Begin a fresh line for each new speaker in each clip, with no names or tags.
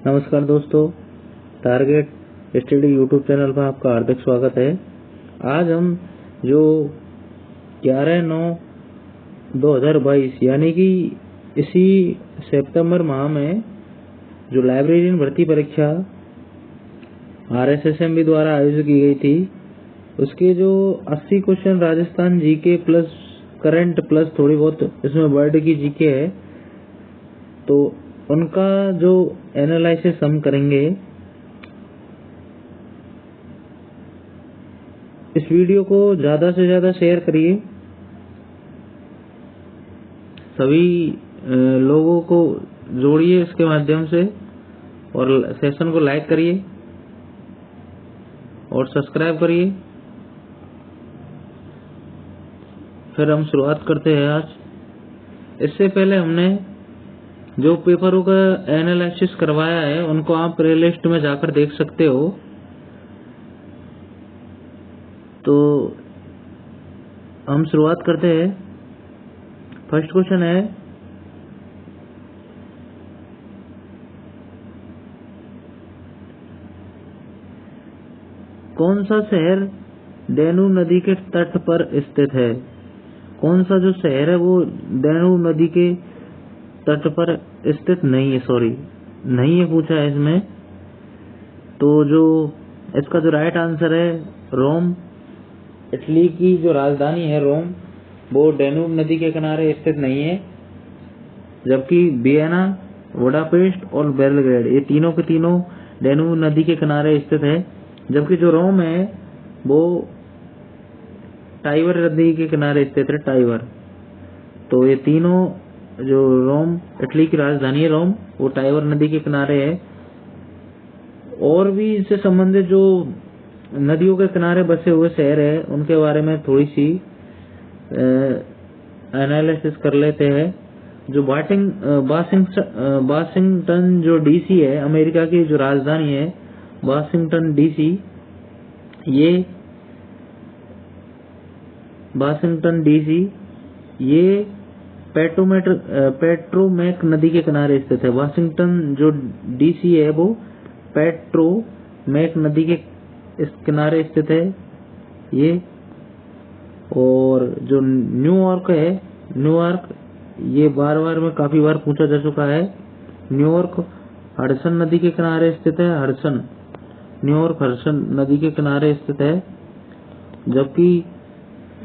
नमस्कार दोस्तों, target study YouTube channel पर आपका हार्दिक स्वागत है। आज हम जो 11/9/2022 यानी कि इसी सितंबर माह में जो लाइब्रेरियन भर्ती परीक्षा RSSMB द्वारा आयोजित की गई थी, उसके जो 80 question Rajasthan GK plus current plus थोड़ी बहुत इसमें वर्ल्ड की जीके है, तो उनका जो एनालिसिस हम करेंगे। इस वीडियो को ज़्यादा से ज़्यादा शेयर करिए, सभी लोगों को जोड़िए इसके माध्यम से, और सेशन को लाइक करिए और सब्सक्राइब करिए। फिर हम शुरुआत करते हैं आज। इससे पहले हमने जो पेपरों का एनालिसिस करवाया है उनको आप प्लेलिस्ट में जाकर देख सकते हो। तो हम शुरुआत करते हैं। फर्स्ट क्वेश्चन है, कौन सा शहर डैन्यूब नदी के तट पर स्थित है? कौन सा जो शहर है वो डैन्यूब नदी के तट पर स्थित नहीं है, पूछा है इसमें। तो जो इसका जो राइट आंसर है रोम। इटली की जो राजधानी है रोम, वो डैन्यूब नदी के किनारे स्थित नहीं है, जबकि वियना, बुडापेस्ट और बेलग्रेड ये तीनों के तीनों डैन्यूब नदी के किनारे स्थित है। जबकि जो रोम है वो टाइबर नदी के किनारे स्थित है, टाइबर। तो ये तीनों, जो रोम इटली की राजधानी है रोम, वो टाइबर नदी के किनारे है। और भी इससे संबंधित जो नदियों के किनारे बसे हुए शहर है उनके बारे में थोड़ी सी एनालिसिस कर लेते हैं। जो वाशिंगटन जो DC है, अमेरिका की जो राजधानी है वाशिंगटन DC, ये वाशिंगटन DC ये पेट्रोमैक नदी के किनारे स्थित है। वाशिंगटन जो DC है वो पेट्रोमैक नदी के इस किनारे स्थित है ये। और जो न्यूयॉर्क है, न्यूयॉर्क ये बार बार में काफी बार पूछा जा चुका है। न्यूयॉर्क हडसन नदी के किनारे स्थित है। न्यूयॉर्क हडसन नदी के किनारे स्थित है। जबकि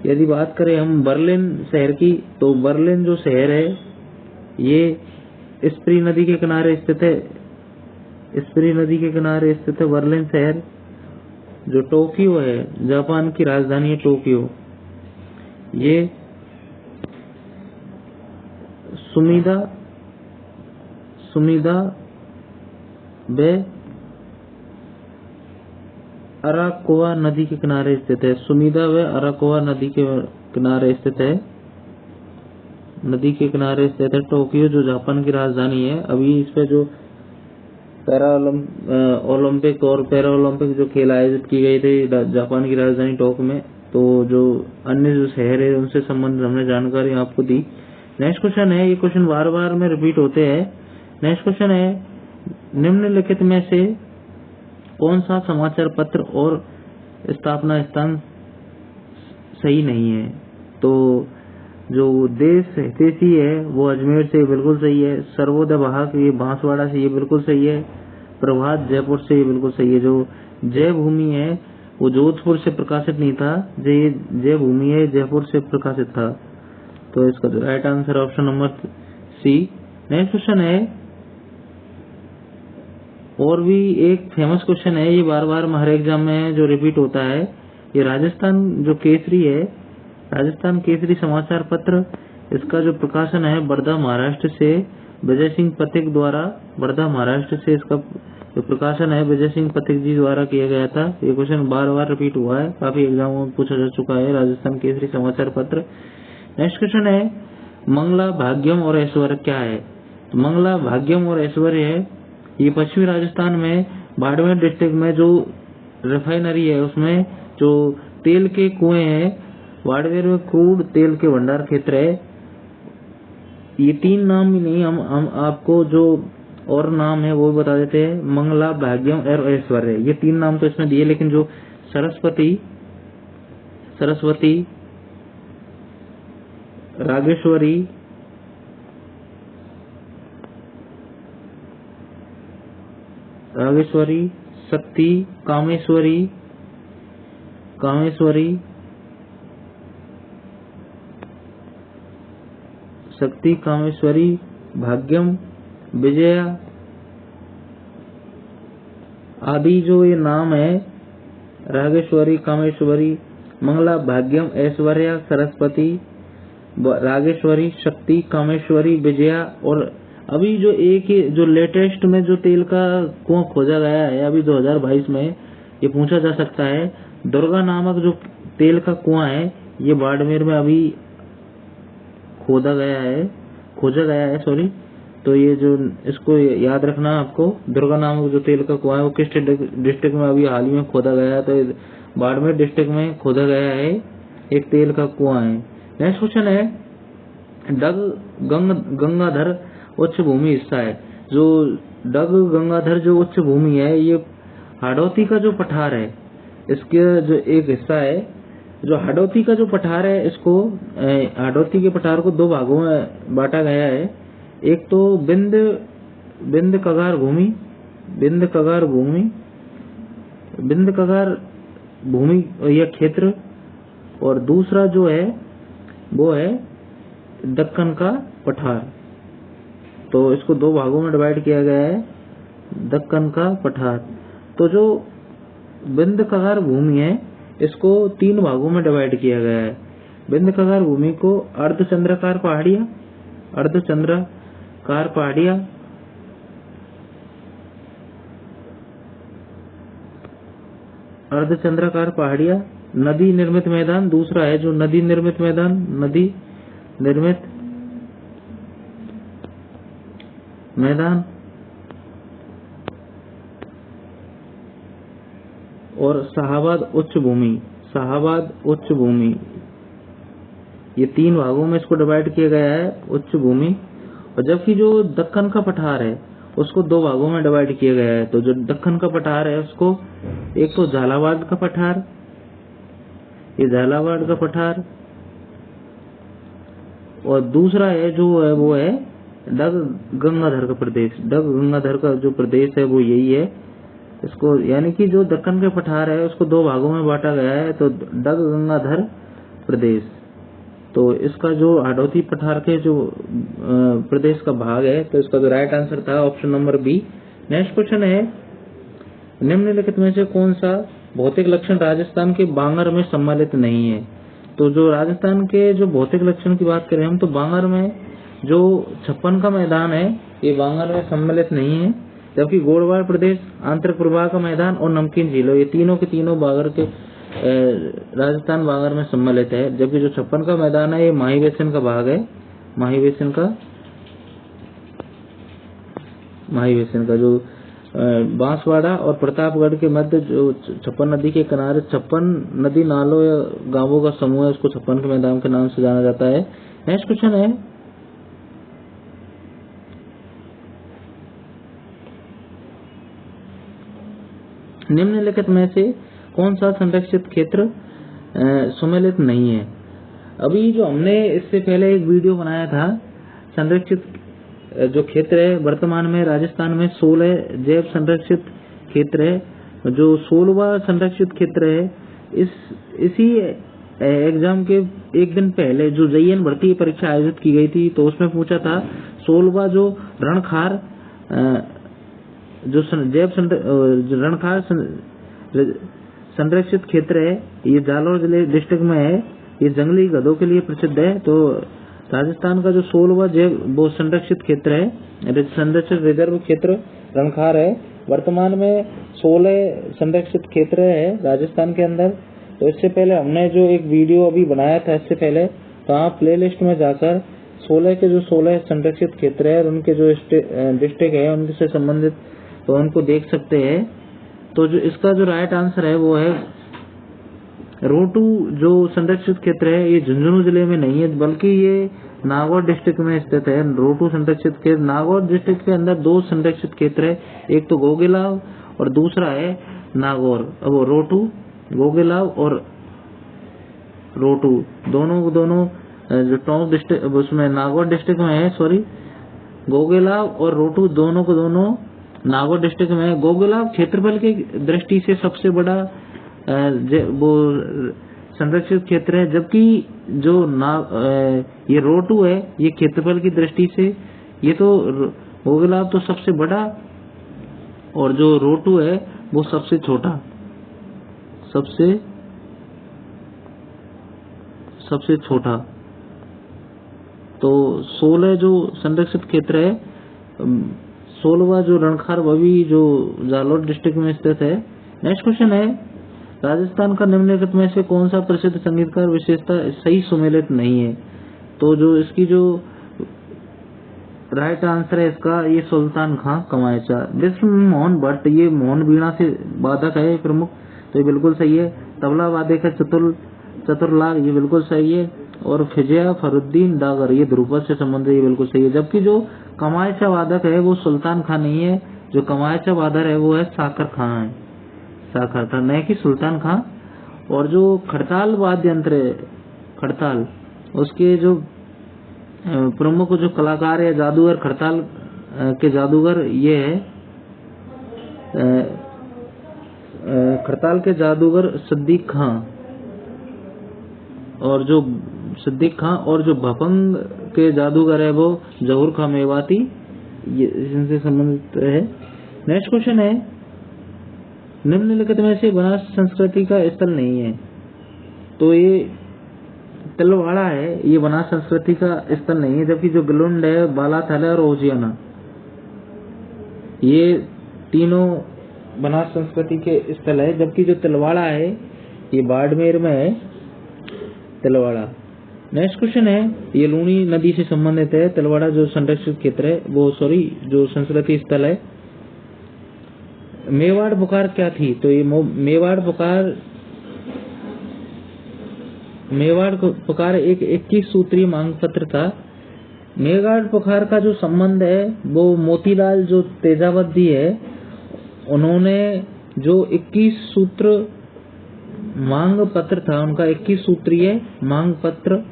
यदि बात करें हम बर्लिन शहर की, तो बर्लिन जो शहर है ये स्प्री नदी के किनारे स्थित है। स्प्री नदी के किनारे स्थित है बर्लिन शहर। जो टोक्यो है, जापान की राजधानी है टोक्यो, ये सुमीदा बे अराकोवा नदी के किनारे स्थित है। सुमीदा व अराकोवा नदी के किनारे स्थित है, टोक्यो जो जापान की राजधानी है। अभी इस पे जो ओलंपिक और पैरा ओलंपिक जो खेल आयोजित की गई थी जापान की राजधानी टोक्यो में, तो जो अन्य जो शहर है उनसे संबंधित हमने जानकारी आपको दी। नेक्स्ट क्वेश्चन है, ये क्वेश्चन बार बार में रिपीट होते हैं। नेक्स्ट क्वेश्चन है, निम्नलिखित में से कौन सा समाचार पत्र और स्थापना स्थान सही नहीं है? तो जो देश हितैषी है वो अजमेर से बिल्कुल सही है। सर्वोदय वाहक ये बांसवाड़ा से, ये बिल्कुल सही है। प्रभात जयपुर से, ये बिल्कुल सही है। जो जय भूमि है वो जोधपुर से प्रकाशित नहीं था, जय भूमि है जयपुर से प्रकाशित था। तो इसका right answer option number C। Next question है, और भी एक फेमस क्वेश्चन है, ये बार बार हर एग्जाम में जो रिपीट होता है। ये राजस्थान जो केसरी है, राजस्थान केसरी समाचार पत्र, इसका जो प्रकाशन है वर्धा महाराष्ट्र से विजय सिंह पथिक द्वारा, वर्धा महाराष्ट्र से इसका जो प्रकाशन है विजय सिंह पथिक जी द्वारा किया गया था। ये क्वेश्चन बार बार रिपीट हुआ है, काफी एग्जामों में पूछा जा चुका है राजस्थान केसरी समाचार पत्र। नेक्स्ट क्वेश्चन है, मंगला, भाग्यम और ऐश्वर्य क्या है? तो मंगला, भाग्यम और ऐश्वर्य है, ये पश्चिमी राजस्थान में बाड़मेर डिस्ट्रिक्ट में जो रिफाइनरी है उसमें जो तेल के कुएं हैं, बाड़मेर में क्रूड तेल के भंडार क्षेत्र है। ये तीन नाम ही नहीं, हम आपको जो और नाम है वो भी बता देते हैं, मंगला, भाग्यम और ऐश्वर्य। ये 3 नाम तो इसमें दिए, लेकिन जो सरस्वती, रागेश्वरी, शक्ति, कामेश्वरी, भाग्यम, विजया आदि जो ये नाम है, रागेश्वरी, कामेश्वरी, मंगला, भाग्यम, ऐश्वर्या, सरस्वती, रागेश्वरी, शक्ति, कामेश्वरी, विजया। और अभी जो एक जो लेटेस्ट में जो तेल का कुआं खोजा गया है अभी 2022 में, ये पूछा जा सकता है, दुर्गा नामक जो तेल का कुआं है ये बाड़मेर में अभी खोजा गया है सॉरी। तो ये जो इसको याद रखना आपको, दुर्गा नामक जो तेल का कुआं है वो किस डिस्ट्रिक्ट में अभी हाल ही में खोदा गया है, तो बाड़मेर डिस्ट्रिक्ट में खोदा गया है एक तेल का कुआं है। नेक्स्ट क्वेश्चन है, डग गंगाधर उच्च भूमि हिस्सा है। जो डग गंगाधर जो उच्च भूमि है ये हाड़ौती का जो पठार है इसके जो एक हिस्सा है। जो हाड़ौती का जो पठार है इसको हाड़ौती के पठार को 2 भागों में बांटा गया है। एक तो बिंद कगार भूमि या क्षेत्र, और दूसरा जो है वो है दक्कन का पठार। तो इसको 2 भागों में डिवाइड किया गया है, दक्कन का पठार। तो जो बिंद कगार भूमि है इसको 3 भागों में डिवाइड किया गया है। बिंद कगार भूमि को अर्धचंद्राकार पहाड़ियां, नदी निर्मित मैदान, दूसरा है जो नदी निर्मित मैदान, और शाहाबाद उच्च भूमि। ये 3 भागों में इसको डिवाइड किया गया है, उच्च भूमि। और जबकि जो दक्कन का पठार है उसको 2 भागों में डिवाइड किया गया है। तो जो दक्कन का पठार है उसको एक तो झालावाड़ का पठार, और दूसरा है जो है वो है डग गंगाधर का जो प्रदेश है वो यही है। इसको यानी कि जो दक्कन के पठार है उसको 2 भागों में बांटा गया है, तो डग गंगाधर प्रदेश। तो इसका जो हाड़ौती पठार के जो प्रदेश का भाग है, तो इसका जो राइट आंसर था option number B. Next question है, निम्नलिखित में से कौन सा भौतिक लक्षण राजस्थान के बांगर में सम्मिलित नहीं है। तो जो राजस्थान के जो भौतिक लक्षण की बात करें हम, तो बांगर में जो 56 का मैदान है ये बांगर में सम्मिलित नहीं है, जबकि गोड़वाड़ प्रदेश, आंतरिक प्रवाह का मैदान और नमकीन झीलों ये तीनों के तीनों बांगर के राजस्थान बांगर में सम्मिलित है। जबकि जो 56 का मैदान है ये माही बेसिन का भाग है, माही बेसिन का जो बांसवाड़ा और प्रतापगढ़ के मध्य जो 56 नदी के किनारे 56 नदी नालों या गांवों का समूह है, उसको 56 के मैदान के नाम से जाना जाता है। नेक्स्ट क्वेश्चन है, निम्नलिखित में से कौन सा संरक्षित क्षेत्र सम्मिलित नहीं है। अभी जो हमने इससे पहले एक वीडियो बनाया था, संरक्षित जो क्षेत्र है वर्तमान में राजस्थान में 16 जैव संरक्षित क्षेत्र है। जो 16वां संरक्षित क्षेत्र है इसी एग्जाम के एक दिन पहले जो JN भर्ती परीक्षा आयोजित की गई थी, तो उसमें पूछा था 16वां जो रणखार जो रणखार संरक्षित क्षेत्र है ये जालौर जिले डिस्ट्रिक्ट में है, ये जंगली गधों के लिए प्रसिद्ध है। तो राजस्थान का जो 16वां वो संरक्षित क्षेत्र है, संरक्षित रिजर्व क्षेत्र रणखार है। वर्तमान में 16 संरक्षित क्षेत्र है राजस्थान के अंदर। तो इससे पहले हमने जो एक वीडियो अभी बनाया था इससे पहले, तो आप प्ले लिस्ट में जाकर 16 के जो 16 संरक्षित क्षेत्र है और उनके जो डिस्ट्रिक्ट है उनसे संबंधित तो उनको देख सकते हैं। तो जो इसका जो राइट आंसर है वो है रोहतू जो संरक्षित क्षेत्र है ये झुंझुनू जिले में नहीं है, बल्कि ये नागौर डिस्ट्रिक्ट में स्थित है। रोटू संरक्षित क्षेत्र नागौर डिस्ट्रिक्ट के अंदर 2 संरक्षित क्षेत्र है, एक तो गोगेलाव और दूसरा है नागौर। अब रोटू, गोगेलाव और रोटू दोनों जो टोंक डिस्ट्रिक्ट उसमें नागौर डिस्ट्रिक्ट में है, सॉरी, गोगेलाव और रोटू दोनों को दोनों नागौर डिस्ट्रिक्ट में है। गोगेलाव क्षेत्रफल की दृष्टि से सबसे बड़ा वो संरक्षित क्षेत्र है, जबकि जो ये रोटू है ये क्षेत्रफल की दृष्टि से ये तो गोगेलाव तो सबसे बड़ा और जो रोटू है वो सबसे छोटा, सबसे छोटा। तो 16 जो संरक्षित क्षेत्र है, 16वां जो रणखार भवी जो जालोर डिस्ट्रिक्ट में स्थित है। नेक्स्ट क्वेश्चन है, राजस्थान का निम्नलिखित में से कौन सा प्रसिद्ध संगीतकार विशेषता सही सुमेलित नहीं है? तो जो इसकी जो राइट आंसर है इसका ये सुल्तान खां कमायचा। विश्व मोहन भट्ट ये मोहन वीणा से वादक है प्रमुख, तो ये बिल्कुल सही है। तबला वादक है चतुरलाल, ये बिल्कुल सही है। और फिजिया फरुद्दीन डागर ये ध्रुपद से संबंधित, ये बिल्कुल सही है। जबकि जो कमायचा वादक है वो सुल्तान खां नहीं है, जो कमायचा वादक है वो है साकर खां है, साकर था, न कि सुल्तान खां। और जो खड़ताल वाद्य यंत्र है, खड़ताल, उसके जो प्रमुख जो कलाकार है जादूगर, खड़ताल के जादूगर ये है खड़ताल के जादूगर सिद्दीक खां, और जो सिद्दीक खां और जो भपंग के जादूगर है वो जहूर खां मेवाती, ये इनसे संबंधित है। नेक्स्ट क्वेश्चन है, निम्नलिखित में से बनास संस्कृति का स्थल नहीं है? तो ये तिलवाड़ा है, ये बनास संस्कृति का स्थल नहीं है। जबकि जो गलुंड है, बालाथल है और ओजियाना, ये तीनों बनास संस्कृति के स्थल है। जबकि जो तिलवाड़ा है ये बाड़मेर में है, तिलवाड़ा। नेक्स्ट क्वेश्चन है, ये लूनी नदी से संबंधित है। तिलवाड़ा जो संरक्षित क्षेत्र है वो जो संस्कृति स्थल है। मेवाड़ पुकार क्या थी? तो ये मेवाड़ पुकार एक 21 सूत्रीय मांग पत्र था। मेवाड़ पुकार का जो संबंध है वो मोतीलाल जो तेजावती है, उन्होंने जो 21 सूत्र मांग पत्र था, उनका 21 सूत्रीय मांग पत्र,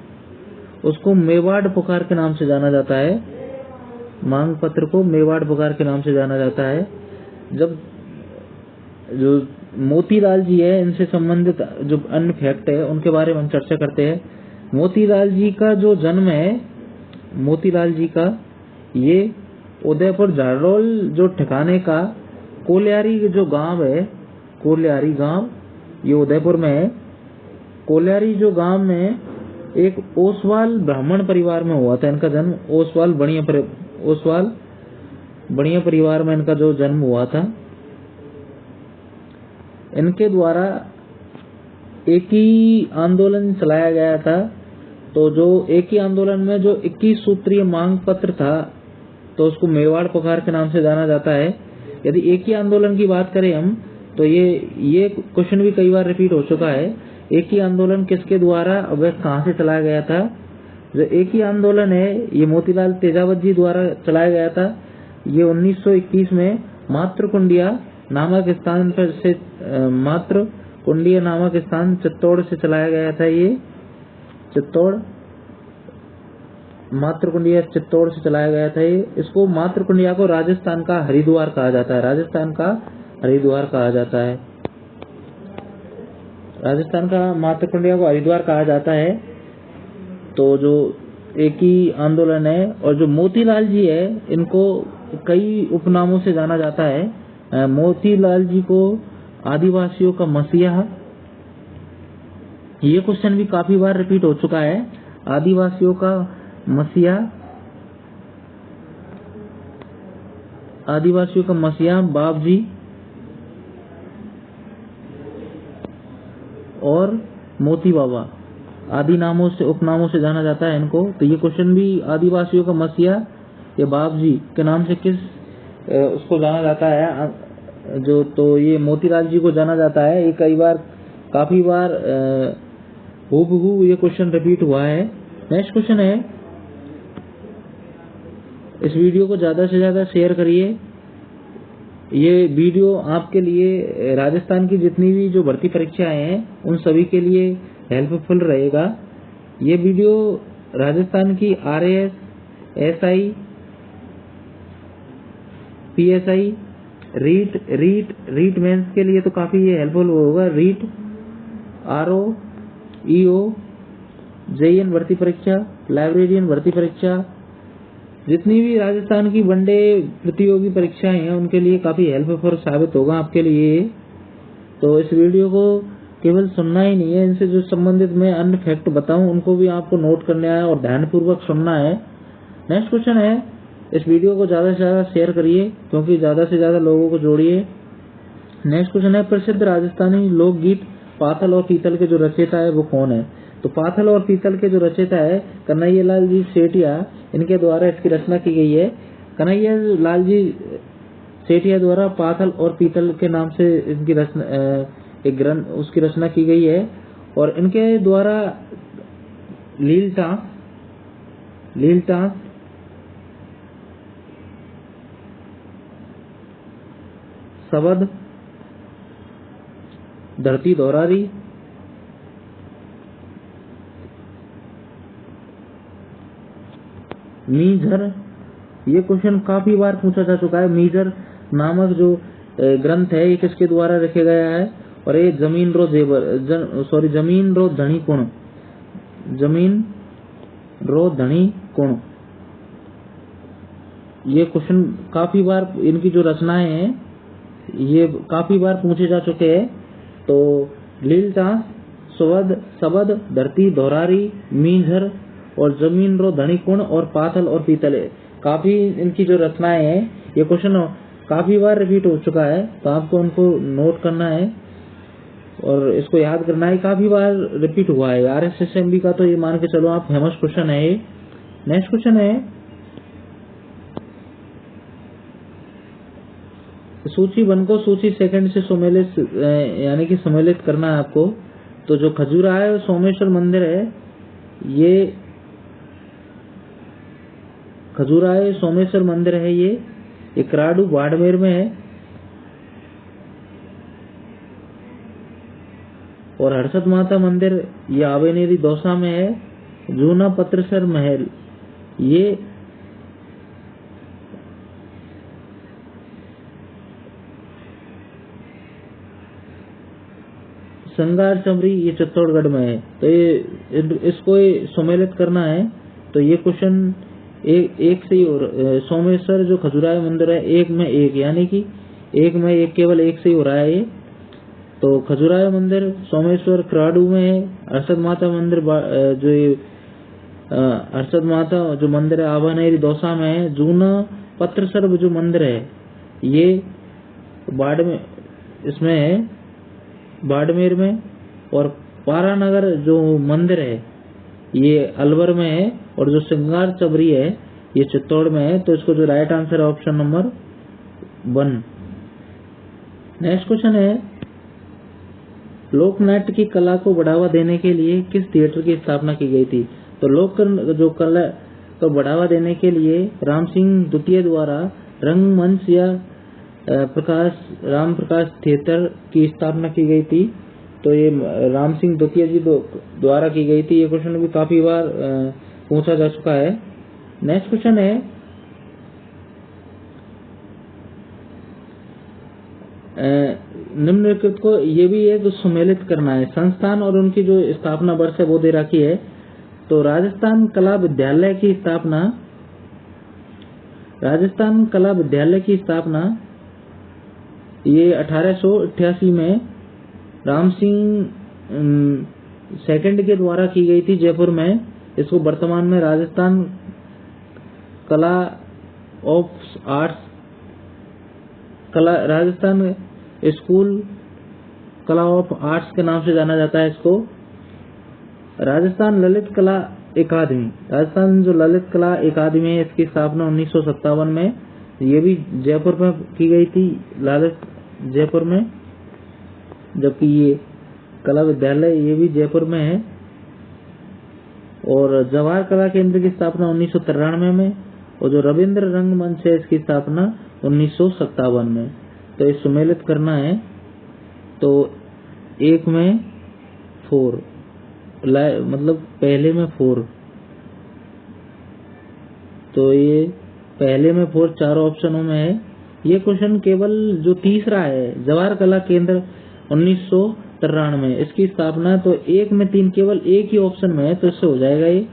उसको मेवाड़ पुकार के नाम से जाना जाता है। मांग पत्र को मेवाड़ पुकार के नाम से जाना जाता है। जब जो मोतीलाल जी है, इनसे संबंधित जो अन्य फैक्ट है उनके बारे में हम चर्चा करते हैं। मोतीलाल जी का जो जन्म है, मोतीलाल जी का ये उदयपुर झाड़ोल जो ठिकाने का कोलियारी जो गांव है, कोलियारी गांव ये उदयपुर में है। कोलियारी जो गांव में एक ओसवाल ब्राह्मण परिवार में हुआ था इनका जन्म। ओसवाल बढ़िया परिवार में इनका जो जन्म हुआ था। इनके द्वारा एक ही आंदोलन चलाया गया था। तो जो एक ही आंदोलन में जो 21 सूत्रीय मांग पत्र था, तो उसको मेवाड़ पुकार के नाम से जाना जाता है। यदि एक ही आंदोलन की बात करें हम, तो ये क्वेश्चन भी कई बार रिपीट हो चुका है। एक ही आंदोलन किसके द्वारा, वह कहाँ से चलाया गया था? जो एक ही आंदोलन है ये मोतीलाल तेजावत जी द्वारा चलाया गया था। ये 1921 में मातृकुंडिया नामक स्थान पर से मातृकुंडिया नामक स्थान चित्तौड़ से चलाया गया था। ये चित्तौड़, मातृकुंडिया चित्तौड़ से चलाया गया था। ये इसको मातृकुंडिया को राजस्थान का हरिद्वार कहा जाता है, राजस्थान का हरिद्वार कहा जाता है, राजस्थान का मातृकुंडिया को हरिद्वार कहा जाता है। तो जो एक ही आंदोलन है। और जो मोतीलाल जी है इनको कई उपनामों से जाना जाता है। मोतीलाल जी को आदिवासियों का मसीहा, ये क्वेश्चन भी काफी बार रिपीट हो चुका है। आदिवासियों का मसीहा, आदिवासियों का मसीहा बाबजी और मोती बाबा आदि नामों से उपनामों से जाना जाता है इनको। तो ये क्वेश्चन भी आदिवासियों का मसीहा या बाबजी के नाम से किस उसको जाना जाता है, जो तो ये मोतीलाल जी को जाना जाता है। ये कई बार काफी बार हूबहू ये क्वेश्चन रिपीट हुआ है। नेक्स्ट क्वेश्चन है, इस वीडियो को ज़्यादा से ज़्यादा शेयर करिए। ये वीडियो आपके लिए राजस्थान की जितनी भी जो भर्ती परीक्षाएं हैं उन सभी के लिए हेल्पफुल रहेगा। ये वीडियो राजस्थान की RAS, SI, PSI, REET mains के लिए तो काफ़ी ये हेल्पफुल होगा। रीट, RO, EO, JN भर्ती परीक्षा, लाइब्रेरियन भर्ती परीक्षा, जितनी भी राजस्थान की वनडे प्रतियोगी परीक्षाएं हैं उनके लिए काफ़ी हेल्पफुल साबित होगा आपके लिए। तो इस वीडियो को केवल सुनना ही नहीं है, इनसे जो संबंधित मैं अन्य फैक्ट बताऊं उनको भी आपको नोट करना है और ध्यानपूर्वक सुनना है। नेक्स्ट क्वेश्चन है, इस वीडियो को ज़्यादा से ज़्यादा शेयर करिए क्योंकि ज़्यादा से ज़्यादा लोगों को जोड़िए। नेक्स्ट क्वेश्चन है, प्रसिद्ध राजस्थानी लोकगीत पाथल और पीतल के जो रचयिता है वो कौन है? तो पाथल और पीतल के जो रचयिता है कन्हैया लाल जी सेठिया, इनके द्वारा इसकी रचना की गई है। कन्हैया लाल जी सेठिया द्वारा पाथल और पीतल के नाम से इनकी रचना एक ग्रंथ उसकी रचना की गई है। और इनके द्वारा लीलटास, शबद, धरती दोहरारी, मीझर, ये क्वेश्चन काफी बार पूछा जा चुका है। मीझर नामक जो ग्रंथ है ये किसके द्वारा लिखा गया है? और ये जमीन रो धनी कुण, ये क्वेश्चन काफी बार इनकी जो रचनाएं हैं ये काफी बार पूछे जा चुके हैं। तो लीलटास, शबद, धरती दोहरारी, मीझर और जमीन रो धनी कुण और पाथल और पीतल, काफी इनकी जो रचनाएं हैं ये क्वेश्चन काफी बार रिपीट हो चुका है। तो आपको उनको नोट करना है और इसको याद करना है, काफी बार रिपीट हुआ है। RSSMB का तो ये मान के चलो आप फेमस क्वेश्चन है ये। नेक्स्ट क्वेश्चन है, सूची 1 को सूची 2 से सम्मिलित यानी कि सम्मिलित करना है आपको। तो जो खजुराहो सोमेश्वर मंदिर है, ये खजुराहो सोमेश्वर मंदिर है, ये कराडू बाड़मेर में है। और हर्षद माता मंदिर ये आवेनेरी दौसा में है। जूना पत्रसर महल ये संगार चमरी ये चित्तौड़गढ़ में है। तो ये इसको सम्मिलित करना है। तो ये क्वेश्चन एक से ही सोमेश्वर जो खजुराहो मंदिर है एक में एक, यानी कि एक में एक, केवल एक से ही हो रहा है ये। तो खजुराहो मंदिर सोमेश्वर कराडू में है। हर्षद माता मंदिर हर्षद माता जो मंदिर है आवानेरी दौसा में है। जूना पत्रसर जो मंदिर है ये इसमें है बाड़मेर में। और पारानगर जो मंदिर है ये अलवर में है। और जो सिंगार चबरी है ये चित्तौड़ में है। तो इसको जो राइट आंसर है ऑप्शन नंबर 1। नेक्स्ट क्वेश्चन है, लोकनाट्य की कला को बढ़ावा देने के लिए किस थिएटर की स्थापना की गई थी? तो लोक जो कला को बढ़ावा देने के लिए राम सिंह द्वितीय द्वारा रंगमंच या राम प्रकाश थिएटर की स्थापना की गई थी। तो ये राम सिंह द्वितीय जी द्वारा की गई थी। ये क्वेश्चन भी काफी बार पूछा जा चुका है। नेक्स्ट क्वेश्चन है, निम्नलिखित को ये भी है जो सम्मिलित करना है। संस्थान और उनकी जो स्थापना वर्ष है वो दे रखी है। तो राजस्थान कला विद्यालय की स्थापना ये 1888 में राम सिंह सेकंड के द्वारा की गई थी जयपुर में। इसको वर्तमान में राजस्थान राजस्थान स्कूल कला ऑफ आर्ट्स के नाम से जाना जाता है। इसको राजस्थान ललित कला अकादमी, राजस्थान जो ललित कला अकादमी है इसकी स्थापना 1957 में ये भी जयपुर में की गई थी, जयपुर में। जबकि ये कला विद्यालय ये भी जयपुर में है। और जवाहर कला केंद्र की स्थापना 1993 में। और जो रविंद्र रंगमंच है इसकी स्थापना 1957 में। तो ये सुमेलित करना है, तो एक में 4 मतलब पहले में 4, तो ये पहले में 4 चारों ऑप्शनों में है। ये क्वेश्चन केवल जो तीसरा है जवाहर कला केंद्र 1993 में, इसकी स्थापना तो एक में 3 केवल एक ही ऑप्शन में है, तो इससे हो जाएगा ये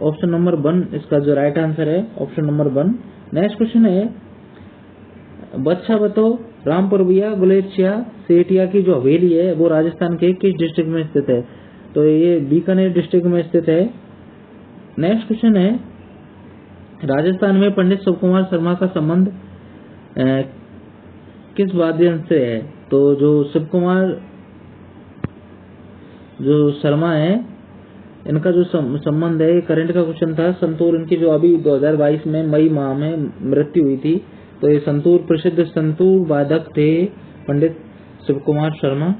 ऑप्शन नंबर 1 इसका जो राइट आंसर है, ऑप्शन नंबर 1। नेक्स्ट क्वेश्चन है, बच्चा बताओ रामपुरबिया गुलेचिया सेठिया की जो हवेली है वो राजस्थान के किस डिस्ट्रिक्ट में स्थित है? तो ये बीकानेर डिस्ट्रिक्ट में स्थित है। नेक्स्ट क्वेश्चन है, राजस्थान में पंडित सुकुमार शर्मा का संबंध किस वाद्य यंत्र से है? तो जो शिवकुमार जो शर्मा है इनका जो संबंध है, करंट का क्वेश्चन था, संतूर इनकी जो अभी 2022 में मई माह में मृत्यु हुई थी, तो ये संतूर प्रसिद्ध संतूर वादक थे पंडित शिवकुमार शर्मा,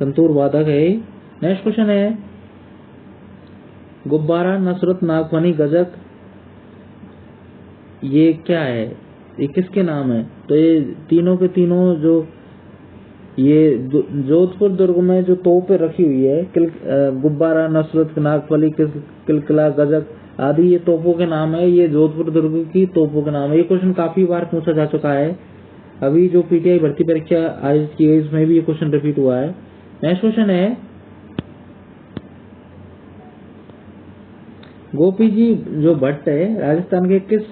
संतूर वादक है। नेक्स्ट क्वेश्चन है, गुब्बारा नसरत नागफनी गजक ये क्या है, ये किसके नाम है? तो ये तीनों के तीनों जो ये जोधपुर दुर्ग में जो तोपें रखी हुई है, गुब्बारा नसरत नागफली किलकिला गजक आदि, ये तोपों के नाम है, ये जोधपुर दुर्ग की तोपों के नाम है। ये क्वेश्चन काफी बार पूछा जा चुका है, अभी जो पीटीआई भर्ती परीक्षा आयोजित की गई उसमें भी ये क्वेश्चन रिपीट हुआ है। नेक्स्ट क्वेश्चन है, गोपी जी जो भट्ट है राजस्थान के किस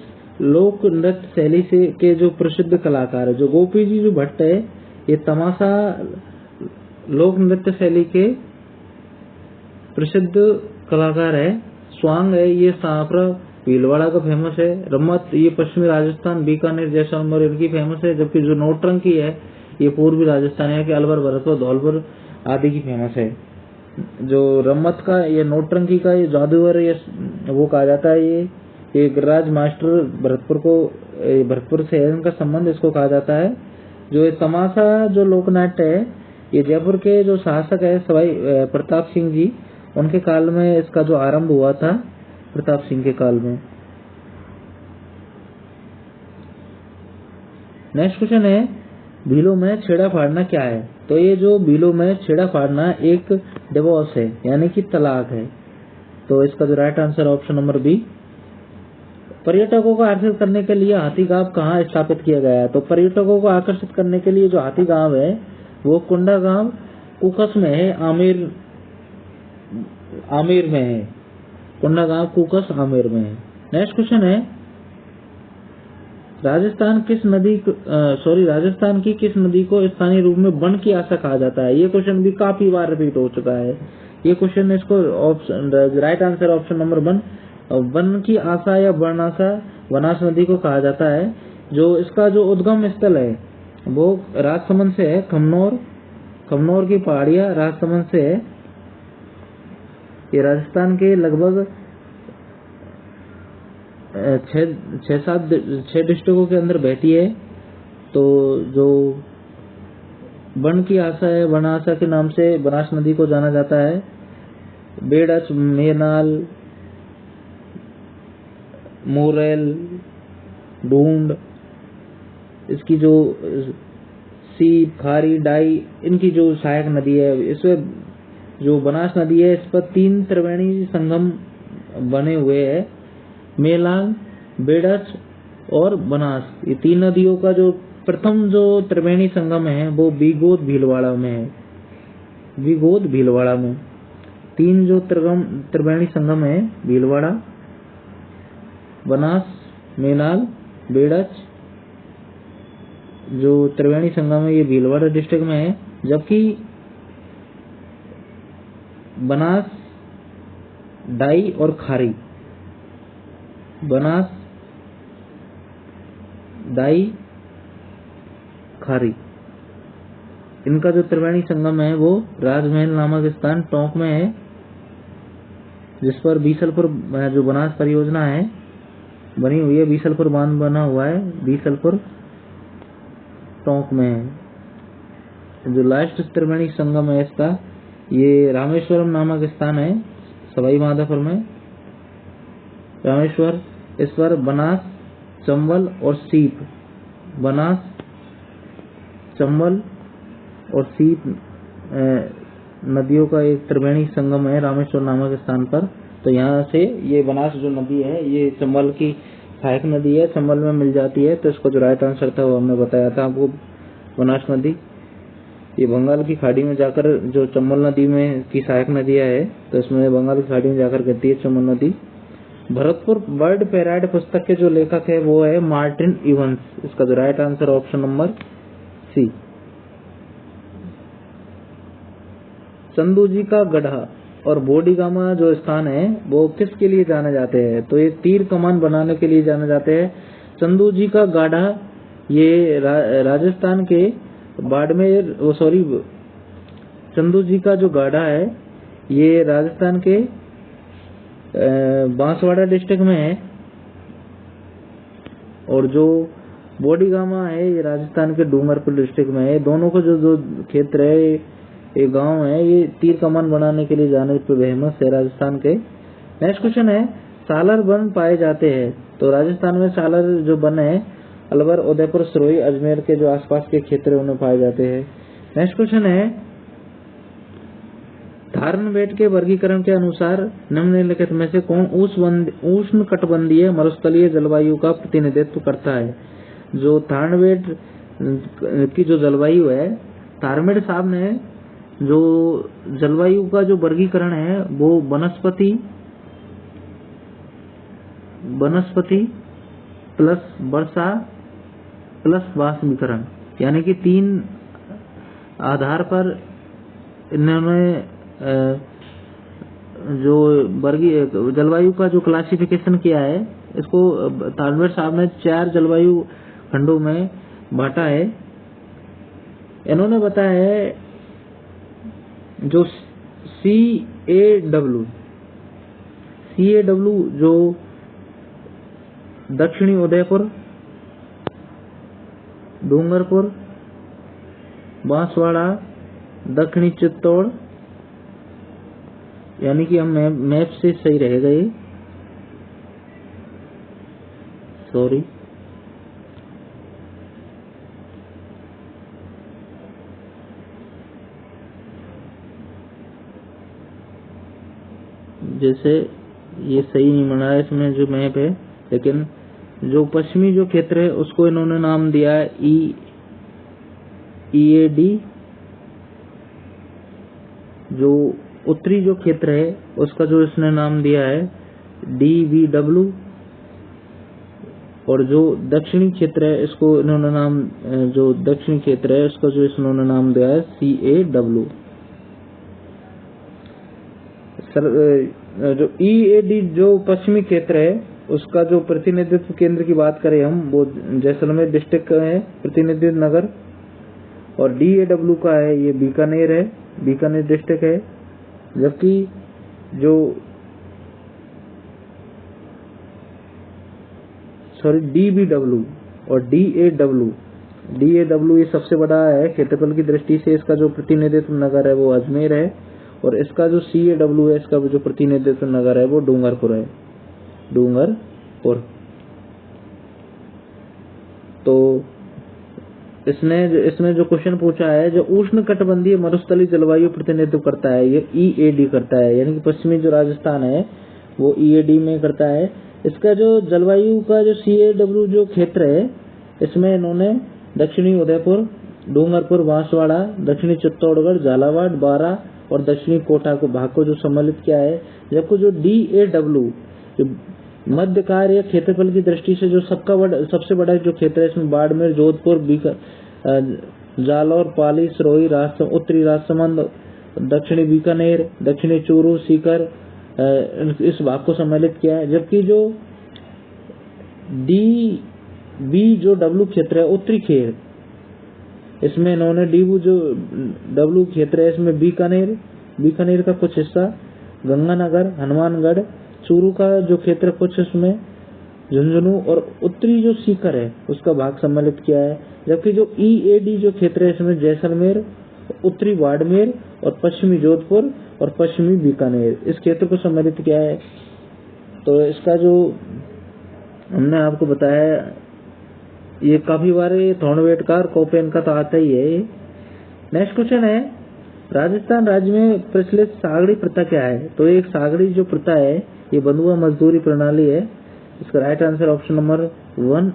लोक नृत्य शैली से के जो प्रसिद्ध कलाकार है? जो गोपी जी जो भट्ट है ये तमाशा लोक नृत्य शैली के प्रसिद्ध कलाकार है। स्वांग है ये सांवरा भीलवाड़ा का फेमस है। रम्मत ये पश्चिमी राजस्थान बीकानेर जैसलमेर इनकी फेमस है, जबकि जो नौटंकी है ये पूर्वी राजस्थान है कि अलवर भरतपुर धौलपुर आदि की फेमस है। जो रम्मत का ये नौटंकी का ये जादूगर ये वो कहा जाता है, ये गिरिराज मास्टर भरतपुर से है इनका संबंध, इसको कहा जाता है। जो ये तमाशा जो लोकनाट्य है ये जयपुर के जो शासक है सवाई प्रताप सिंह जी उनके काल में इसका जो आरंभ हुआ था, प्रताप सिंह के काल में। नेक्स्ट क्वेश्चन है, भीलों में छेड़ा फाड़ना क्या है? तो ये जो भीलों में छेड़ा फाड़ना एक डिवोर्स है यानी कि तलाक है, तो इसका जो right answer option number B. पर्यटकों को आकर्षित करने के लिए हाथी गांव कहाँ स्थापित किया गया है? तो पर्यटकों को आकर्षित करने के लिए जो हाथी गांव है वो कुंडा गांव कुकस में है, आमेर में है। कुंडा गांव कुकस आमेर में है। नेक्स्ट क्वेश्चन है, राजस्थान की किस नदी को स्थानीय रूप में बन की आशा कहा जाता है? ये क्वेश्चन भी काफी बार रिपीट हो चुका है। ये क्वेश्चन इसको right answer option number 1 one की आशा या बनास नदी को कहा जाता है। जो इसका जो उद्गम स्थल है वो राजसमंद से है, खमनोर की पहाड़ियां राजसमंद से है। ये राजस्थान के लगभग 6 डिस्ट्रिक्टों के अंदर बहती है। तो जो वन की आशा है, वन आशा के नाम से बनास नदी को जाना जाता है। बेड़च, मेनाल, मोरेल, ढूंढ, इसकी जो सीप, खारी, डाई इनकी जो सहायक नदी है, इसमें जो बनास नदी है इस पर 3 त्रिवेणी संगम बने हुए हैं, मेलांग, बेड़च और बनास। ये 3 नदियों का जो प्रथम जो त्रिवेणी संगम है वो बीगोद भीलवाड़ा में है। बीगोद भीलवाड़ा में 3 जो त्रिवेणी संगम है, भीलवाड़ा, बनास, मेनाल, बेड़च, जो त्रिवेणी संगम है ये भीलवाड़ा डिस्ट्रिक्ट में है। जबकि बनास, डाई और खारी, बनास, डाई, खारी, इनका जो त्रिवेणी संगम है वो राजमहल नामक स्थान टोंक में है, जिस पर बीसलपुर जो बनास परियोजना है बनी हुई है, बीसलपुर बांध बना हुआ है, बीसलपुर टोंक में है। जो लास्ट त्रिवेणी संगम है इसका ये रामेश्वरम नामक स्थान है, सवाई माधोपुर में। रामेश्वर इस पर बनास, चंबल और सीप, बनास, चंबल और सीप नदियों का एक त्रिवेणी संगम है रामेश्वर नामक स्थान पर। तो यहाँ से ये बनास जो नदी है ये चंबल की सहायक नदी है, चंबल में मिल जाती है। तो इसको जो राइट आंसर था वो हमने बताया था आपको, बनास नदी ये बंगाल की खाड़ी में जाकर, जो चंबल नदी में की सहायक नदियां है तो इसमें बंगाल की खाड़ी में जाकर गिरती है चंबल नदी। भरतपुर बर्ड पैराड पुस्तक के जो लेखक है वो है मार्टिन इवंस। इसका जो right answer option number C. चंदूजी का गढ़ा और बोडीगामा जो स्थान है वो किसके लिए जाने जाते हैं? तो ये तीर कमान बनाने के लिए जाने जाते हैं। चंदूजी का गाढ़ा ये राजस्थान के बाड़मेर, चंदू जी का जो गाढ़ा है ये राजस्थान के बांसवाड़ा डिस्ट्रिक्ट में है, और जो बोडीगामा है ये राजस्थान के डूंगरपुर डिस्ट्रिक्ट में है। दोनों का जो क्षेत्र है, ये गांव है, ये तीर कमान बनाने के लिए जाने पर फेमस है राजस्थान के। नेक्स्ट क्वेश्चन है, सालर वन पाए जाते हैं? तो राजस्थान में सालर जो वन है अलवर, उदयपुर, सिरोही, अजमेर के जो आसपास के क्षेत्र उनमें पाए जाते हैं। नेक्स्ट क्वेश्चन है, थार्नवेट के वर्गीकरण के अनुसार निम्नलिखित में से कौन उष्ण कटिबंधीय मरुस्थलीय जलवायु का प्रतिनिधित्व करता है? जो थार्नवेट की जो जलवायु है, थार्नवेट साहब ने जो जलवायु का जो वर्गीकरण है वो वनस्पति प्लस वर्षा प्लस वाष्पीकरण, यानी कि 3 आधार पर इन्होंने जो जलवायु का जो क्लासिफिकेशन किया है, इसको थार्नवेट साहब ने 4 जलवायु खंडों में बांटा है। इन्होंने बताया है जो CAW जो दक्षिणी उदयपुर, डूंगरपुर, बांसवाड़ा, दक्षिणी चित्तौड़, यानी कि हम मैप से सही रहेगा ये, सॉरी, जैसे ये सही नहीं बना है इसमें जो मैप है, लेकिन जो पश्चिमी जो क्षेत्र है उसको इन्होंने नाम दिया है EAD, जो उत्तरी जो क्षेत्र है उसका जो इसने नाम दिया है DVW, और जो दक्षिणी क्षेत्र है इसको इन्होंने नाम, जो दक्षिणी क्षेत्र है उसका जो इन्होंने नाम दिया है CAW। जो EAD जो पश्चिमी क्षेत्र है उसका जो प्रतिनिधित्व केंद्र की बात करें हम, वो जैसलमेर डिस्ट्रिक्ट का है प्रतिनिधित्व नगर, और DAW का है ये बीकानेर है, बीकानेर डिस्ट्रिक्ट है। जबकि जो DVW और DAW ये सबसे बड़ा है क्षेत्रफल की दृष्टि से, इसका जो प्रतिनिधित्व नगर है वो अजमेर है, और इसका जो CAW है इसका जो प्रतिनिधित्व नगर है वो डूंगरपुर है, डूंगरपुर। तो इसमें जो क्वेश्चन पूछा है, जो उष्ण कटिबंधीय मरुस्थलीय जलवायु प्रतिनिधित्व करता है ये EAD करता है, यानी कि पश्चिमी जो राजस्थान है वो EAD में करता है। इसका जो जलवायु का जो CAW जो क्षेत्र है इसमें इन्होंने दक्षिणी उदयपुर, डूंगरपुर, बांसवाड़ा, दक्षिणी चित्तौड़गढ़, झालावाड़, बारा और दक्षिणी कोटा को भाग को जो सम्मिलित किया है। जबकि जो DAW जो मध्य कार्य क्षेत्रफल की दृष्टि से जो सबसे बड़ा जो क्षेत्र है इसमें बाड़मेर, जोधपुर, जालौर, पाली, सिरोही, उत्तरी राजसमंद, दक्षिणी बीकानेर, दक्षिणी चूरू, सीकर, इस भाग को सम्मिलित किया है। जबकि जो DBW क्षेत्र है उत्तरी खेर, इसमें इन्होंने DBW क्षेत्र है इसमें बीकानेर का कुछ हिस्सा, गंगानगर, हनुमानगढ़, चूरू का जो क्षेत्र कुछ इसमें झुंझुनू और उत्तरी जो सीकर है उसका भाग सम्मिलित किया है। जबकि जो EAD जो क्षेत्र है इसमें जैसलमेर, उत्तरी बाड़मेर और पश्चिमी जोधपुर और पश्चिमी बीकानेर इस क्षेत्र को सम्मिलित किया है। तो इसका जो हमने आपको बताया ये काफी बार थोर्नवेटका कोपेन का तो आता ही है। नेक्स्ट क्वेश्चन है, राजस्थान राज्य में प्रचलित सागड़ी प्रथा क्या है? तो एक सागड़ी जो प्रथा है ये बंधुआ मजदूरी प्रणाली है। इसका right answer option number 1।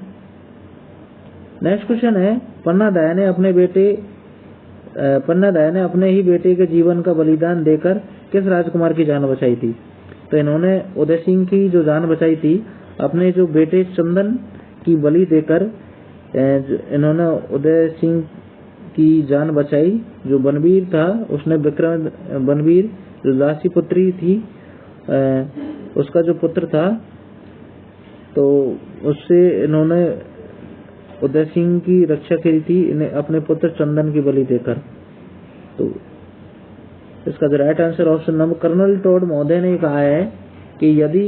Next question है, पन्ना दया ने अपने ही बेटे के जीवन का बलिदान देकर किस राजकुमार की जान बचाई थी? तो इन्होंने उदय सिंह की जो जान बचाई थी अपने जो बेटे चंदन की बलि देकर इन्होंने उदय सिंह की जान बचाई। जो बनवीर था उसने बनवीर जो दासी पुत्री थी उसका जो पुत्र था तो उससे इन्होंने उदय सिंह की रक्षा करी थी इन्हें अपने पुत्र चंदन की बलि देकर। तो इसका जो right answer option number, colonel Tod महोदय ने कहा है कि यदि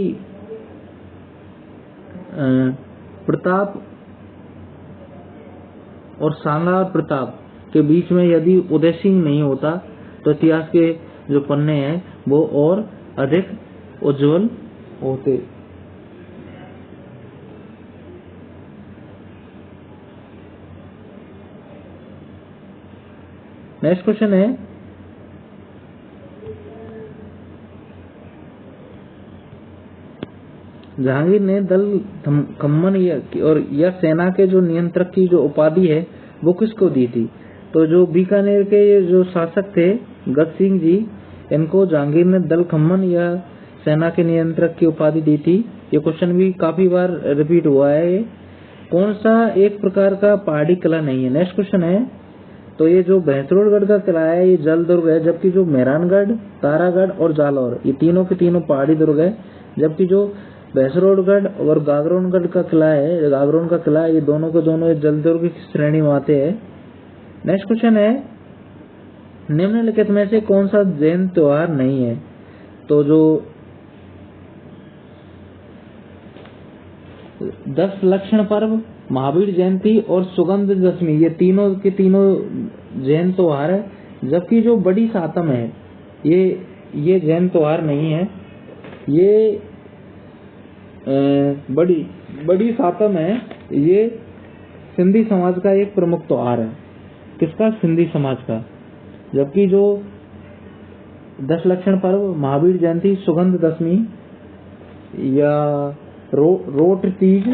प्रताप और सांगा और प्रताप के बीच में यदि उदय सिंह नहीं होता तो इतिहास के जो पन्ने हैं वो और अधिक उज्जवल होते। नेक्स्ट क्वेश्चन है, जहांगीर ने दल खम्मन या सेना के जो नियंत्रक की जो उपाधि है वो किसको दी थी? तो जो बीकानेर के जो शासक थे गद सिंह जी, इनको जहांगीर ने दल खम्मन या सेना के नियंत्रक की उपाधि दी थी। ये क्वेश्चन भी काफी बार रिपीट हुआ है। कौन सा एक प्रकार का पहाड़ी किला नहीं है? नेक्स्ट क्वेश्चन है, तो ये जो भैंसरोडगढ़ का किला है ये जल दुर्ग है, जबकि जो मेहरानगढ़, तारागढ़ और जालौर ये तीनों के तीनों पहाड़ी दुर्ग है। जबकि जो भैंसरोडगढ़ और गागरोनगढ़ का किला है, गागरोन का किला है, ये दोनों के दोनों जल दुर्ग की श्रेणी में आते हैं। नेक्स्ट क्वेश्चन है, निम्नलिखित में से कौन सा जैन त्योहार नहीं है? तो जो 10 लक्षण पर्व, महावीर जयंती और सुगंध दशमी ये तीनों के तीनों जैन त्योहार है। जबकि जो बड़ी सातम है ये जैन त्योहार नहीं है। ये बड़ी सातम है, ये सिंधी समाज का एक प्रमुख त्योहार है। किसका? सिंधी समाज का। जबकि जो 10 लक्षण पर्व, महावीर जयंती, सुगंध दशमी या रोट तीज,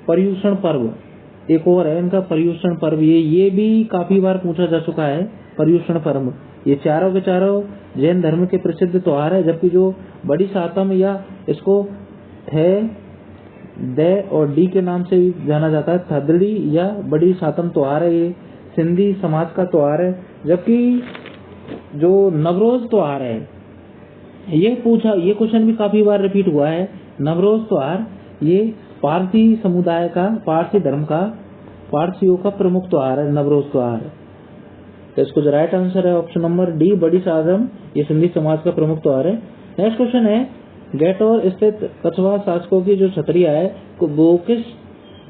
पर्यूषण पर्व एक और है इनका पर्यूषण पर्व, ये भी काफी बार पूछा जा चुका है। पर्यूषण पर्व ये चारों के चारों जैन धर्म के प्रसिद्ध त्योहार है। जबकि जो बड़ी सातम या इसको थे दे और डी के नाम से भी जाना जाता है, थदड़ी या बड़ी सातम त्योहार है, ये सिंधी समाज का त्योहार है। जबकि जो नवरोज त्योहार है ये क्वेश्चन भी काफी बार रिपीट हुआ है। नवरोज त्योहार ये पारसी समुदाय का, पारसी धर्म का, पारसियों का प्रमुख त्योहार है नवरोज त्योहार। तो इसको जो राइट आंसर है ऑप्शन नंबर डी, बड़ी सातम ये सिंधी समाज का प्रमुख त्योहार है। नेक्स्ट क्वेश्चन है, गेटौर स्थित कछवा शासकों की जो छतरिया है वो किस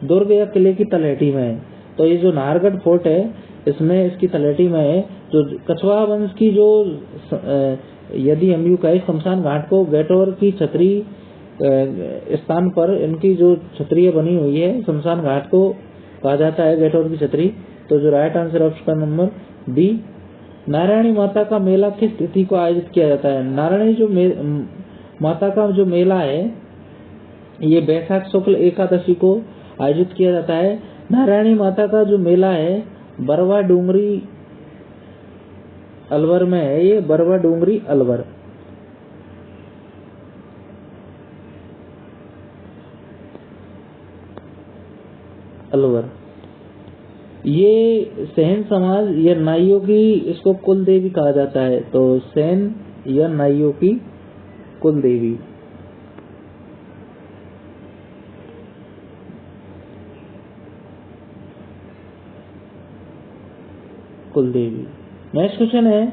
दुर्ग या किले की तलहटी में है? तो ये जो नाहरगढ़ फोर्ट है इसमें इसकी तलहटी में है। जो कछवा वंश की जो यदि हम यूं कहें शमशान घाट को गेटौर की छतरी स्थान पर इनकी जो छतरी बनी हुई है शमशान घाट को कहा जाता है गेटौर की छतरी। तो जो right answer option number B, Narayani Mata का मेला किस तिथि को आयोजित किया जाता है? नारायणी जो माता का जो मेला है ये बैसाख शुक्ल एकादशी को आयोजित किया जाता है। नारायणी माता का जो मेला है बरवा डूंगरी अलवर में है, ये बरवा डूंगरी अलवर। ये सेन समाज या नाइयों की इसको कुल देवी कहा जाता है। तो सेन या नाइयों की कुल देवी। नेक्स्ट क्वेश्चन है,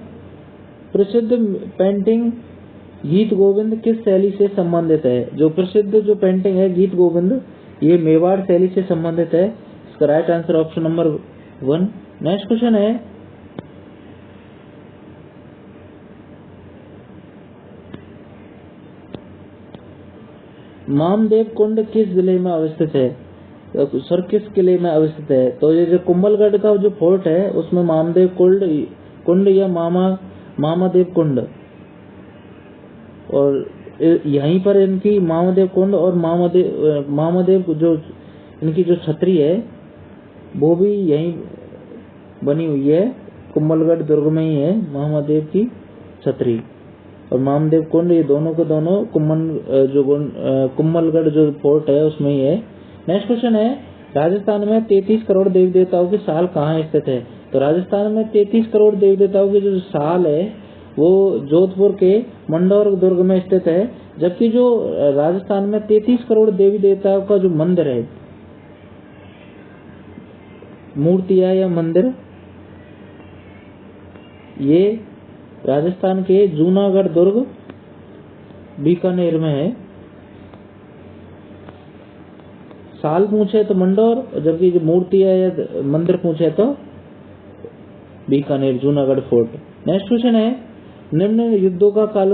प्रसिद्ध पेंटिंग गीत गोविंद किस शैली से संबंधित है? जो प्रसिद्ध जो पेंटिंग है गीत गोविंद ये मेवाड़ शैली से संबंधित है। इसका right answer option number 1। Next question है, मामदेव कुंड किस जिले में अवस्थित है? तो सर किस किले में अवस्थित है? तो ये जो कुंभलगढ़ का जो फोर्ट है उसमें मामदेव कुंड या मामादेव कुंड, और यहीं पर इनकी मामादेव कुंड और मामादेव जो इनकी जो छतरी है वो भी यहीं बनी हुई है, कुंभलगढ़ दुर्ग में ही है महादेव की छतरी और मामदेव कुंड, ये दोनों के दोनों कुंभलगढ़ जो फोर्ट है उसमें ही है। नेक्स्ट क्वेश्चन है, राजस्थान में 33 करोड़ देवी देवताओं की साल कहाँ स्थित है? तो राजस्थान में 33 करोड़ देवी देवताओं की जो साल है वो जोधपुर के मंडौर दुर्ग में स्थित है, जबकि जो राजस्थान में 33 करोड़ देवी देवताओं का जो मंदिर है, मूर्तियां या मंदिर, ये राजस्थान के जूनागढ़ दुर्ग बीकानेर में है। साल पूछे तो मंडौर, जबकि जो मूर्तियां या मंदिर पूछे तो Bikaner Junagadh fort. Next question है, निम्न युद्धों का काल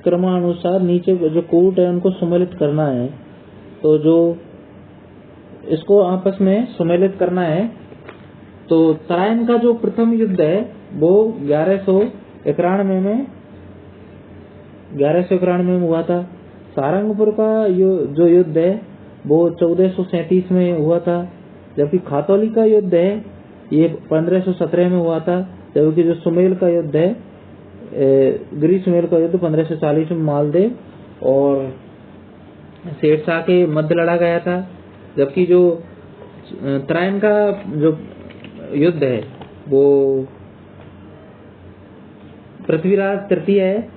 क्रमानुसार नीचे जो कूट है उनको सम्मिलित करना है। तो जो इसको आपस में सम्मिलित करना है, तो तराइन का जो प्रथम युद्ध है वो 1191 में हुआ था। सारंगपुर का जो युद्ध है वो 1437 में हुआ था, जबकि खातौली का युद्ध है ये 1517 में हुआ था, जबकि जो सुमेल का युद्ध है गिरी सुमेल का युद्ध 1540 में मालदेव और शेरशाह के मध्य लड़ा गया था, जबकि जो तराइन का जो युद्ध है वो पृथ्वीराज तृतीय है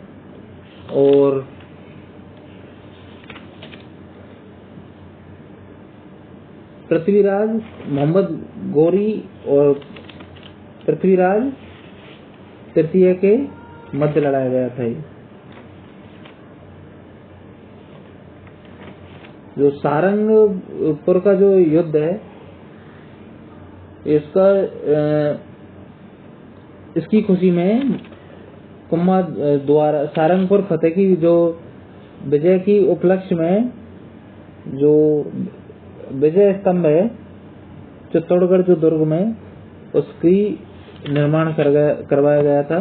और पृथ्वीराज मोहम्मद गौरी और पृथ्वीराज तृतीय के मध्य लड़ाया गया था। जो सारंगपुर का जो युद्ध है इसकी खुशी में कुम्मा द्वारा सारंगपुर फतेह की जो विजय की उपलक्ष्य में जो विजय स्तंभ है चित्तौड़गढ़ जो दुर्ग में, उसकी निर्माण करवाया गया था।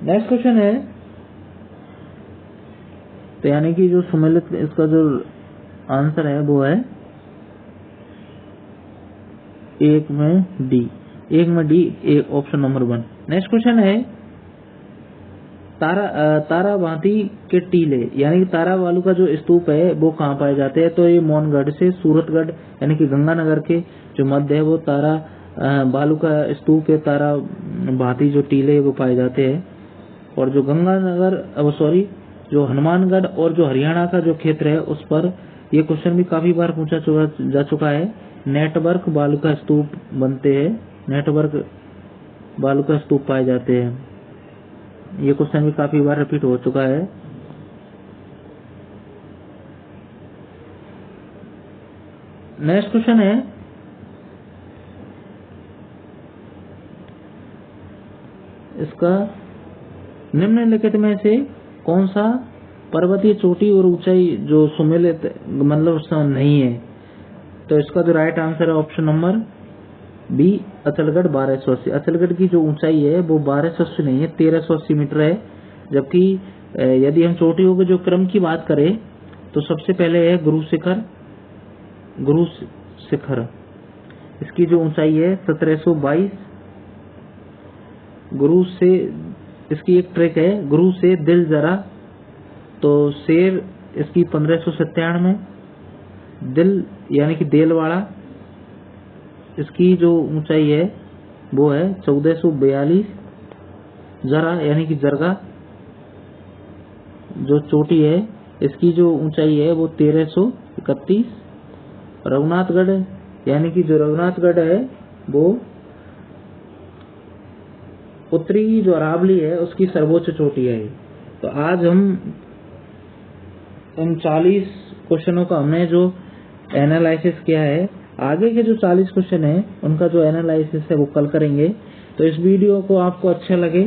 नेक्स्ट क्वेश्चन है, तो यानी कि जो सम्मिलित इसका जो आंसर है वो है एक में D option number 1। Next question है, ताराबांती के टीले यानी कि ताराबालू का जो स्तूप है वो कहाँ पाए जाते हैं? तो ये मौनगढ़ से सूरतगढ़ यानी कि गंगानगर के जो मध्य है वो तारा बालू का स्तूप है, तारा भांति जो टीले वो पाए जाते हैं। और जो जो हनुमानगढ़ और जो हरियाणा का जो क्षेत्र है उस पर ये क्वेश्चन भी काफी बार पूछा जा चुका है, नेटवर्क बालू का स्तूप बनते हैं, नेटवर्क बालू का स्तूप पाए जाते हैं। ये क्वेश्चन भी काफी बार रिपीट हो चुका है। नेक्स्ट क्वेश्चन है, इसका निम्नलिखित में से कौन सा पर्वतीय चोटी और ऊंचाई जो सुमेलित मतलब नहीं है? तो इसका जो राइट आंसर है option number B Achalgarh 1280। Achalgarh की जो ऊंचाई है वो 1280 नहीं है, 1380 मीटर है। जबकि यदि हम चोटियों के जो क्रम की बात करें तो सबसे पहले है गुरु शिखर, इसकी जो ऊंचाई है 1722। गुरु से इसकी एक ट्रैक है गुरु से दिल जरा, तो शेर इसकी 1597, दिल यानी कि देलवाड़ा इसकी जो ऊंचाई है वो है 1442। जरा यानी कि जरगा जो चोटी है इसकी जो ऊंचाई है वो 1331। रघुनाथगढ़ यानी कि जो रघुनाथगढ़ है वो उत्तरी जो अरावली है उसकी सर्वोच्च चोटी है। तो आज हम इन 40 क्वेश्चनों का हमने जो एनालिसिस किया है, आगे के जो 40 क्वेश्चन है उनका जो एनालिसिस है वो कल करेंगे। तो इस वीडियो को आपको अच्छा लगे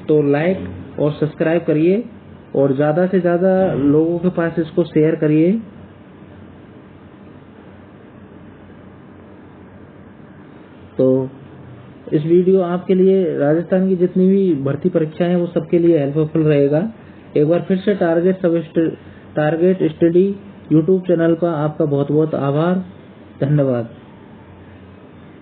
तो लाइक और सब्सक्राइब करिए और ज़्यादा से ज़्यादा लोगों के पास इसको शेयर करिए। तो इस वीडियो आपके लिए राजस्थान की जितनी भी भर्ती परीक्षाएं हैं वो सबके लिए हेल्पफुल रहेगा। एक बार फिर से टारगेट स्टडी यूट्यूब चैनल का आपका बहुत बहुत आभार, धन्यवाद।